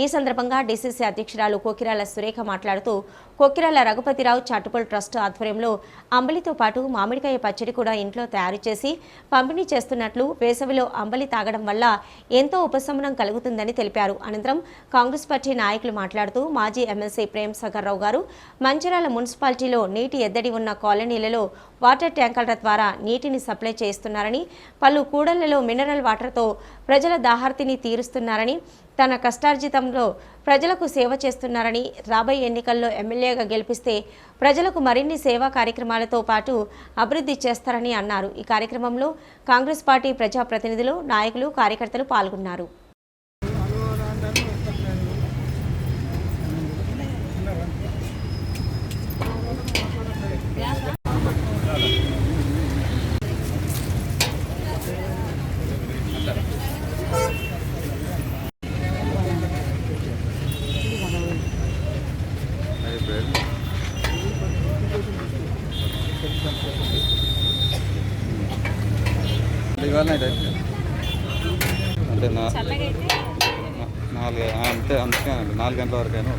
ఈ సందర్భంగా డీసీసీ అధ్యక్షురాలు కొకిరాల సురేఖ మాట్లాడుతూ కొకిరాల రఘుపతిరావు చారిటబుల్ ట్రస్ట్ ఆధ్వర్యంలో అంబలితో పాటు మామిడికాయ పచ్చడి కూడా ఇంట్లో తయారు చేసి పంపిణీ చేస్తున్నట్లు, వేసవిలో అంబలి తాగడం వల్ల ఎంతో ఉపశమనం కలుగుతుందని తెలిపారు. అనంతరం కాంగ్రెస్ పార్టీ నాయకులు మాట్లాడుతూ మాజీ ఎమ్మెల్సీ ప్రేమ్ సాగర్ రావు గారు మంచిర్యాల మున్సిపాలిటీలో నీటి ఎద్దడి ఉన్న కాలనీలలో వాటర్ ట్యాంకర్ల ద్వారా నీటిని సప్లై చేస్తున్నారని, పలు కూడళ్లలో మినరల్ వాటర్తో ప్రజల దాహార్తిని తీరుస్తున్నారని, తన కష్టార్జితంలో ప్రజలకు సేవ చేస్తున్నారని, రాబోయే ఎన్నికల్లో ఎమ్మెల్యేగా గెలిపిస్తే ప్రజలకు మరిన్ని సేవా కార్యక్రమాలతో పాటు అభివృద్ధి చేస్తారని అన్నారు. ఈ కార్యక్రమంలో కాంగ్రెస్ పార్టీ ప్రజాప్రతినిధులు, నాయకులు, కార్యకర్తలు పాల్గొన్నారు. అంటే 4 గంటల వరకైనా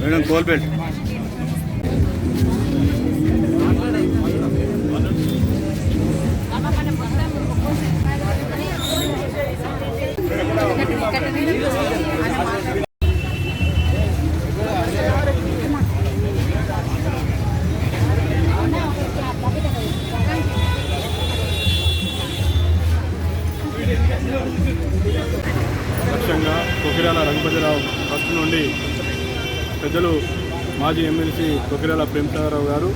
మేడం కోల్బెల్ట్ లక్ష్యంగా కొకిరాల రఘుపతిరావు ట్రస్ట్ నుండి పెద్దలు మాజీ ఎమ్మెల్సీ కొకిరాల ప్రేమ్ సాగర్ రావు గారు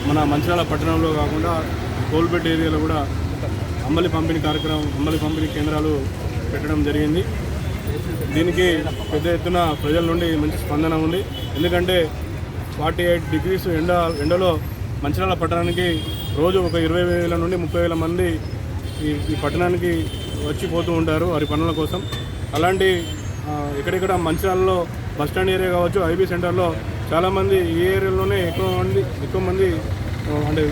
మన మంచిర్యాల పట్టణంలో కాకుండా కోల్బెట్ ఏరియాలో కూడా అంబలి పంపిణీ కార్యక్రమం, అంబలి పంపిణీ కేంద్రాలు పెట్టడం జరిగింది. దీనికి పెద్ద ఎత్తున ప్రజల నుండి మంచి స్పందన ఉంది. ఎందుకంటే 48 డిగ్రీస్ ఎండలో మంచిర్యాల పట్టణానికి రోజు ఒక 20,000 నుండి 30,000 మంది ఈ పట్టణానికి వచ్చిపోతూ ఉంటారు వారి పనుల కోసం. అలాంటి ఇక్కడిక్కడ మంచిర్యాలలో బస్టాండ్ ఏరియా కావచ్చు, ఐబీ సెంటర్లో చాలామంది ఈ ఏరియాలోనే ఎక్కువ మంది అంటే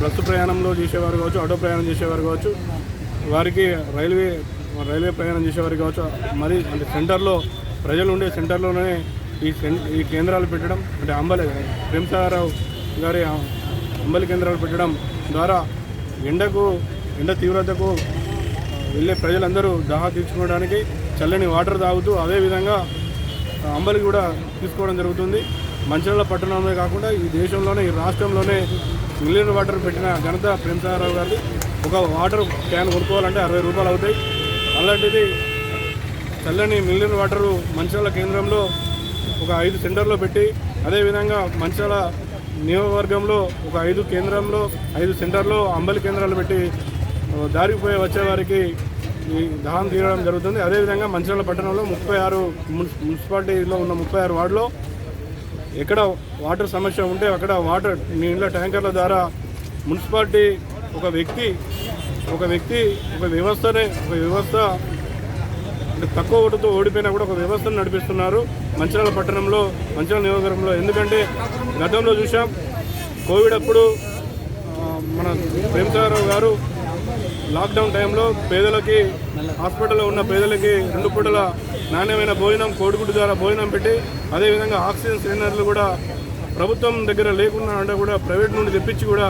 బస్సు ప్రయాణంలో చేసేవారు కావచ్చు, ఆటో ప్రయాణం చేసేవారు కావచ్చు, వారికి రైల్వే ప్రయాణం చేసేవారు కావచ్చు. మరి అంటే సెంటర్లో ప్రజలు ఉండే సెంటర్లోనే ఈ కేంద్రాలు పెట్టడం, అంటే అంబలి ప్రేమ్ సాగర్ రావు గారి అంబలి కేంద్రాలు పెట్టడం ద్వారా ఎండ తీవ్రతకు వెళ్ళే ప్రజలందరూ దాహా తీర్చుకోవడానికి చల్లని వాటర్ తాగుతూ అదేవిధంగా అంబలి కూడా తీసుకోవడం జరుగుతుంది. మంచిర్యాల పట్టణంలో కాకుండా ఈ దేశంలోనే, ఈ రాష్ట్రంలోనే మినరల్ వాటర్ పెట్టిన ఘనత ప్రేమ్ సాగర్ రావు గారిది. ఒక వాటర్ క్యాన్ కొనుక్కోవాలంటే 60 రూపాయలు అవుతాయి. అలాంటిది చల్లని మినరల్ వాటరు మంచిర్యాల కేంద్రంలో ఒక 5 సెంటర్లో పెట్టి, అదేవిధంగా మంచిర్యాల నియోజకవర్గంలో ఒక 5 సెంటర్లో అంబలి కేంద్రాలు పెట్టి దారిపోయి వచ్చేవారికి ఈ దాహం తీరడం జరుగుతుంది. అదేవిధంగా మంచిర్యాల పట్టణంలో 36 మున్సిపాలిటీలో ఉన్న 36 వార్డులో ఎక్కడ వాటర్ సమస్య ఉంటే అక్కడ వాటర్ నీళ్ళ ట్యాంకర్ల ద్వారా మున్సిపాలిటీ ఒక వ్యవస్థ తక్కువ ఓటుతో ఓడిపోయినా కూడా ఒక వ్యవస్థను నడిపిస్తున్నారు మంచిర్యాల పట్టణంలో, మంచిర్యాల నియోజకవర్గంలో. ఎందుకంటే గతంలో చూసాం కోవిడ్ అప్పుడు మన ప్రేమసాగరరావు గారు లాక్డౌన్ టైంలో పేదలకి, హాస్పిటల్లో ఉన్న పేదలకి 2 పూటల నాణ్యమైన భోజనం, కోడిగుడ్డు ద్వారా భోజనం పెట్టి, అదేవిధంగా ఆక్సిజన్ సిలిండర్లు కూడా ప్రభుత్వం దగ్గర లేకుండా అంటే కూడా ప్రైవేట్ నుండి తెప్పించి కూడా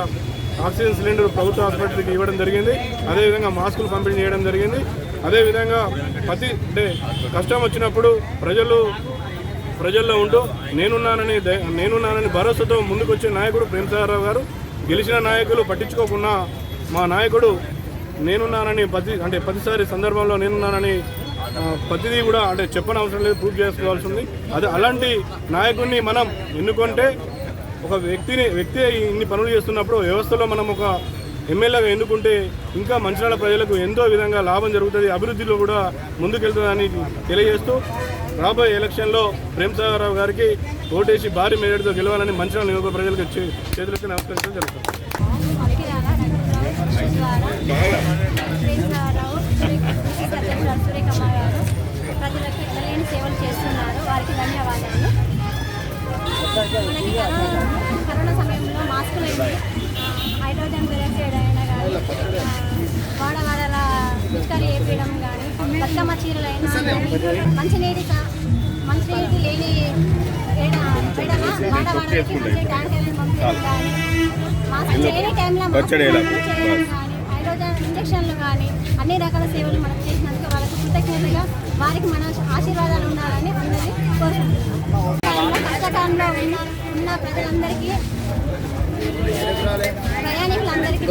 ఆక్సిజన్ సిలిండర్ ప్రభుత్వ హాస్పిటల్కి ఇవ్వడం జరిగింది. అదేవిధంగా మాస్కులు పంపిణీ చేయడం జరిగింది. అదేవిధంగా అంటే కష్టం వచ్చినప్పుడు ప్రజల్లో ఉంటూ నేనున్నానని భరోసాతో ముందుకొచ్చే నాయకుడు ప్రేమసాగరరావు గారు. గెలిచిన నాయకులు పట్టించుకోకుండా మా నాయకుడు నేనున్నానని ప్రతిసారి సందర్భంలో నేనున్నానని ప్రతిదీ కూడా అంటే చెప్పని అవసరం లేదు, ప్రూవ్ చేసుకోవాల్సి ఉంది. అలాంటి నాయకుడిని మనం ఎన్నుకుంటే ఒక వ్యక్తి ఇన్ని పనులు చేస్తున్నప్పుడు వ్యవస్థలో మనం ఒక ఎమ్మెల్యేగా ఎన్నుకుంటే ఇంకా మంచిర్యాల ప్రజలకు ఎంతో విధంగా లాభం జరుగుతుంది, అభివృద్ధిలో కూడా ముందుకెళ్తుందని తెలియజేస్తూ రాబోయే ఎలక్షన్లో ప్రేమసాగరరావు గారికి ఓటేసి భారీ మెజార్టీతో గెలవాలని మంచిర్యాల నియోజకవర్గ ప్రజలకు చేతులెత్తి నమస్కరించడం జరుగుతుంది. ప్రజలకు ఎనలేని సేవలు చేస్తున్నారు, వారికి ధన్యవాదాలు. మనకి కరోనా సమయంలో మాస్కులు అయింది, హైడ్రోజన్ పెరాక్సైడ్ అయినా కానీ, వాడవాడల పిచికారీ వేయడం కానీ, బతుకమ్మ చీరలు అయినా కానీ, మంచినీటి లేని వాడవాడలకి మంచి ట్యాంకర్లను పంపించడం కానీ, మాస్క్ లేని టైంలో చేయడం కానీ, హైడ్రోజన్ ఇంజక్షన్లు కానీ అన్ని రకాల సేవలు మనం చేసినందుకు వాళ్ళకు కృతజ్ఞతగా వారికి మన ఆశీర్వాదాలు ఉండాలని అందరినీ కోరుకుంటున్నాం. కష్టకాలంలో ఉన్న ప్రజలందరికీ, ప్రయాణికులందరికీ